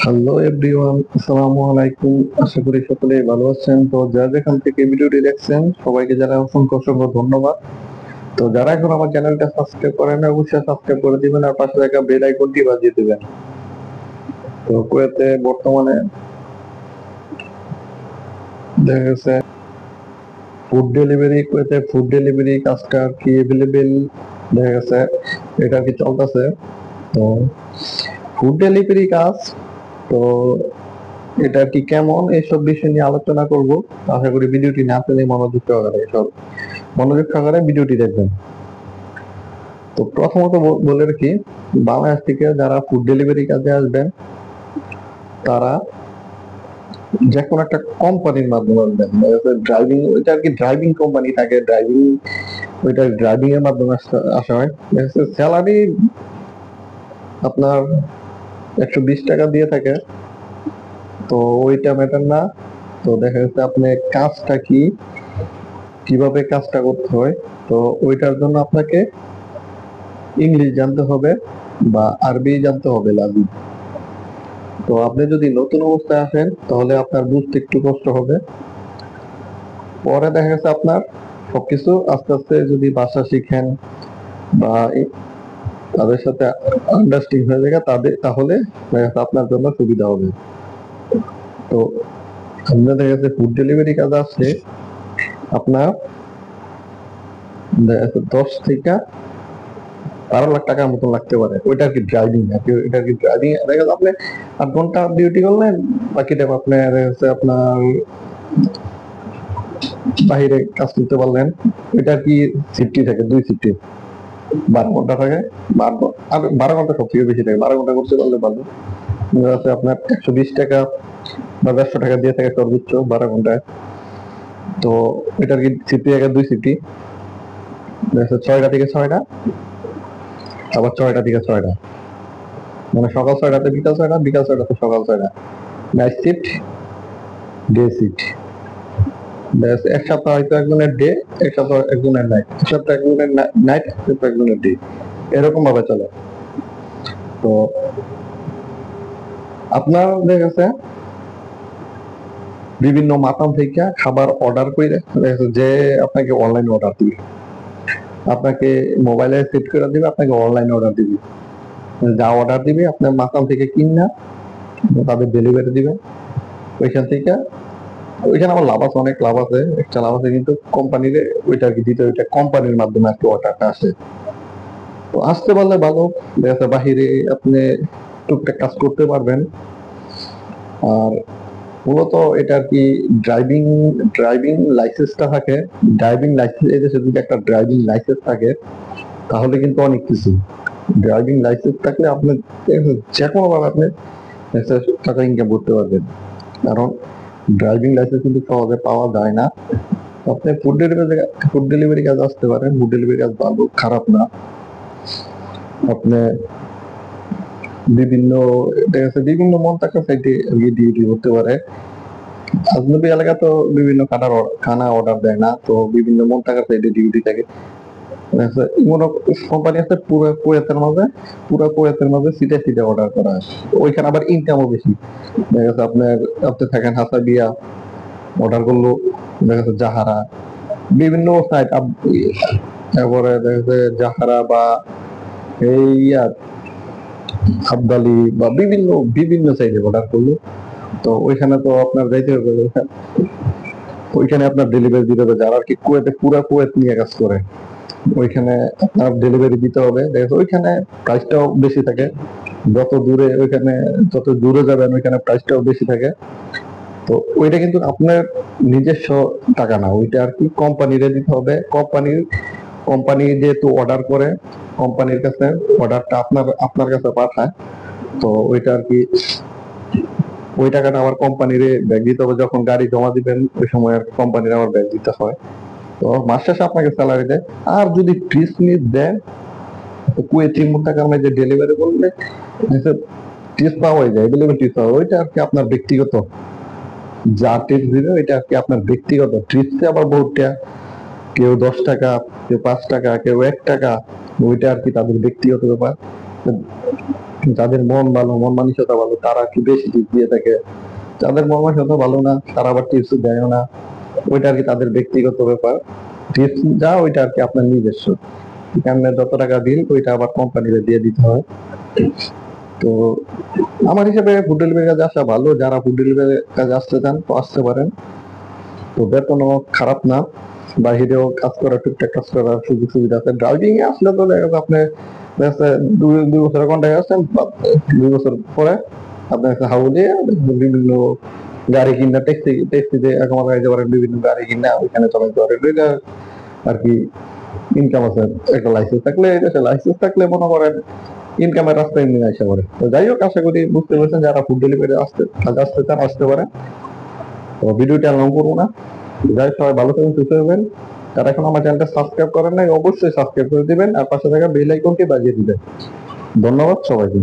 Hello everyone, আসসালামু আলাইকুম। আশা করি সকলে ভালো আছেন। তো যারা যেখান থেকে ভিডিওটি দেখছেন সবাইকে জানাই অসংখ্য অসংখ্য ধন্যবাদ। তো যারা এখন আমার চ্যানেলটা সাবস্ক্রাইব করেন না, অবশ্যই সাবস্ক্রাইব করে দিবেন আর পাশে থাকা বেল আইকনটি বাজিয়ে দিবেন। তো কুয়েতে বর্তমানে দেখা গেছে ফুড ডেলিভারি কাজটা আর কি এভেলেবেল দেখা গেছে, এটা আর কি চলতেছে। তো ফুড ডেলিভারি কাজ, তো এটা কি কেমন এইসব বিষয় নিয়ে আলোচনা করব। আশা করি ভিডিওটি না পেলে মনোযোগ সহকারে ভিডিওটি দেখবেন। তো প্রথমত বলে রাখি, বাংলাদেশ থেকে যারা ফুড ডেলিভারি কাজে আসবেন তারা যে কোনো একটা কোম্পানির মাধ্যমে আসবেন। ড্রাইভিং, ওইটা আর কি ড্রাইভিং কোম্পানি থাকে, ড্রাইভিং এর মাধ্যমে আসা হয়। স্যালারি আপনার 120 টাকা দিয়ে থাকে। তো ওইটা ম্যাটার না। তো দেখা যাচ্ছে আপনি কাজটা কি, কিভাবে কাজটা করতে হয়, তো ওইটার জন্য আপনাকে ইংলিশ জানতে হবে বা আরবি জানতে হবে লাগবে। তো আপনি যদি নতুন অবস্থায় আসেন তাহলে আপনার বুঝতে একটু কষ্ট হবে। পরে দেখা গেছে আপনার সবকিছু আস্তে আস্তে যদি ভাষা শিখেন বা তাদের সাথে আন্ডারস্ট্যান্ডিং হয়ে যায় তাহলে দেখা যাচ্ছে আপনার জন্য সুবিধা হবে। তো আপনার দেখা যাচ্ছে ফুড ডেলিভারি কাজ আসলে আপনার দেখা যাচ্ছে 10 থেকে 12 লাখ টাকার মতন লাগতে পারে। ওইটা আর কি ড্রাইভিং, এটা আর কি ড্রাইভিং দেখা যাচ্ছে আপনি 8 ঘন্টা ডিউটি করলেন, বাকি টাইম আপনার হচ্ছে আপনার বাহিরে কাজ করতে পারলেন। এটা কি শিফটি থাকে, 2 শিফটি, 12 ঘন্টা থাকে। 12 ঘন্টা সব থেকে বেশি থাকে, 12 ঘন্টা করতে পারলে ভালো। আছে আপনার 120 টাকা বা 150 টাকা দিয়ে থাকে সর্বোচ্চ 12 ঘন্টায়। তো এটার কি শিফটি থাকে 2 শিফটি, 6টা থেকে 6টা, আবার 6টা থেকে 6টা, মানে সকাল 6টাতে বিকাল 6টা, বিকাল 6টাতে সকাল 6টা। Night shift, day shift. এক সপ্তাহ হয়তো একজনের ডে, এক সপ্তাহ একজনের নাইট, এক সপ্তাহ একজনের নাইট, এক সপ্তাহ একজনের ডে, এরকম ভাবে চলে। তো আপনার দেখা গেছে বিভিন্ন মাতাম থেকে খাবার অর্ডার করে যে আপনাকে অনলাইন অর্ডার দিবে, আপনাকে মোবাইলে সেট করে দিবে, আপনাকে অনলাইন অর্ডার দিবে। যা অর্ডার দিবে আপনার মাতাম থেকে কিনা তাদের ডেলিভারি দিবে ওইখান থেকে। ওইখানে আমার লাভ আছে, অনেক লাভ আছে, একটা লাভ আছে, কিন্তু কোম্পানির ওইটা আর কি দিতে, ওইটা কোম্পানির মাধ্যমে আর কি অর্ডারটা আসে। তো আসতে পারলে ভালো, দেখা যাচ্ছে বাহিরে আপনি টুকটাক কাজ করতে পারবেন। আর মূলত এটা আর কি ড্রাইভিং ড্রাইভিং লাইসেন্সটা থাকে। ড্রাইভিং লাইসেন্স, এই দেশে যদি একটা ড্রাইভিং লাইসেন্স থাকে তাহলে কিন্তু অনেক কিছু। ড্রাইভিং লাইসেন্স থাকলে আপনি যে কোনো ভাবে আপনি টাকা ইনকাম করতে পারবেন, কারণ ড্রাইভিং লাইসেন্স কিন্তু সহজে পাওয়া যায় না। আপনি ফুড ডেলিভারি কাজ আসতে পারেন, ফুড ডেলিভারি কাজ ভালো, খারাপ না। আপনি বিভিন্ন দেখা যাচ্ছে বিভিন্ন মন্তাকা সাইটে ডিউটি করতে পারে। আজনবী এলাকা তো বিভিন্ন খানা অর্ডার দেয় না, তো বিভিন্ন মন্তাকার সাইডে ডিউটি থাকে। কোম্পানি আছে পুরো কুয়েতের মাঝে সিটে সিটে অর্ডার করা হয়। ওইখানে আবার ইনকামও বেশি। দেখা যাচ্ছে আপনি থাকেন হাসাবিয়া, অর্ডার করলো দেখা যাচ্ছে জাহারা, বিভিন্ন সাইট, তারপরে দেখা যাচ্ছে জাহারা বা এই আবদালি বা বিভিন্ন বিভিন্ন সাইডে অর্ডার করলো। তো ওইখানে তো আপনার যাইতে হবে, ওইখানে আপনার ডেলিভারি দিতে হবে। যারা আর কি কুয়েত নিয়ে কাজ করে ওইখানে আপনার ডেলিভারি দিতে হবে। ওইখানে প্রাইসটাও বেশি থাকে। যত দূরে যাবেন ওইখানে প্রাইসটাও বেশি থাকে। তো ওইটা কিন্তু আপনার নিজস্ব টাকা না, ওইটা আর কি কোম্পানিরে দিতে হবে। কোম্পানি যেহেতু অর্ডার করে, কোম্পানির কাছে অর্ডারটা আপনার কাছে পাঠায়। তো ওইটা আর কি ওই টাকাটা আবার কোম্পানির ব্যাগ দিতে হবে। যখন গাড়ি জমা দিবেন ওই সময় আর কোম্পানির আবার ব্যাগ দিতে হয়। তো মাস শেষে আপনাকে স্যালারি দেয়। আর যদি ত্রিশ মিনিট দেন, তো কুয়েতি টাকার মধ্যে ডেলিভারি করলে টিপস পাওয়া যায়, এভেলেবেল টিপস পাওয়া, ওইটা আর কি আপনার ব্যক্তিগত। যা টিপস দিবে ওইটা আর কি আপনার ব্যক্তিগত। টিপসে আবার বহুতটা, কেউ 10 টাকা, কেউ 5 টাকা, কেউ 1 টাকা, ওইটা আর কি তাদের ব্যক্তিগত ব্যাপার। যাদের মন ভালো, মন মানসিকতা ভালো, তারা কি বেশি টিপস দিয়ে থাকে। যাদের মন মানসিকতা ভালো না, তারা আবার টিপস দেয়ও না। ওইটা আর কি তাদের ব্যক্তিগত ব্যাপার। টিপস যা ওইটা আর কি আপনার নিজস্ব। এখানে যত টাকা বিল ওইটা আবার কোম্পানিতে দিয়ে দিতে হয়। তো আমার হিসেবে ফুড ডেলিভারি কাজে আসা ভালো। যারা ফুড ডেলিভারি কাজে আসতে চান তো আসতে পারেন। তো বেতনও খারাপ না, বাহিরেও কাজ করা, টুকটাক কাজ করার সুযোগ সুবিধা আছে। ড্রাইভিং এ আসলে তো দেখা যাচ্ছে আপনি দেখা যাচ্ছে দুই বছরের কন্ট্রাক্ট আসছেন, 2 বছর পরে আপনার একটা হাউ দিয়ে বিভিন্ন গাড়ি কিনা, ট্যাক্সিতে একমাত্র যাইতে পারেন, বিভিন্ন গাড়ি কিনা ওইখানে চলাইতে পারেন। এটা আর কি ইনকাম আছে। একটা লাইসেন্স থাকলে, এটা লাইসেন্স থাকলে মনে করেন ইনকামের রাস্তা এমনি আসা পারে। তো যাই হোক, আশা করি বুঝতে পেরেছেন। যারা ফুড ডেলিভারি কাজে আসতে চান আসতে পারেন। তো ভিডিওটা লং করবো না। যাই, সবাই ভালো থাকবেন, সুস্থ থাকবেন। যারা এখন আমার চ্যানেলটা সাবস্ক্রাইব করেন নাই অবশ্যই সাবস্ক্রাইব করে দিবেন আর পাশে থাকা বেল আইকনটি বাজিয়ে দিবেন। ধন্যবাদ সবাইকে।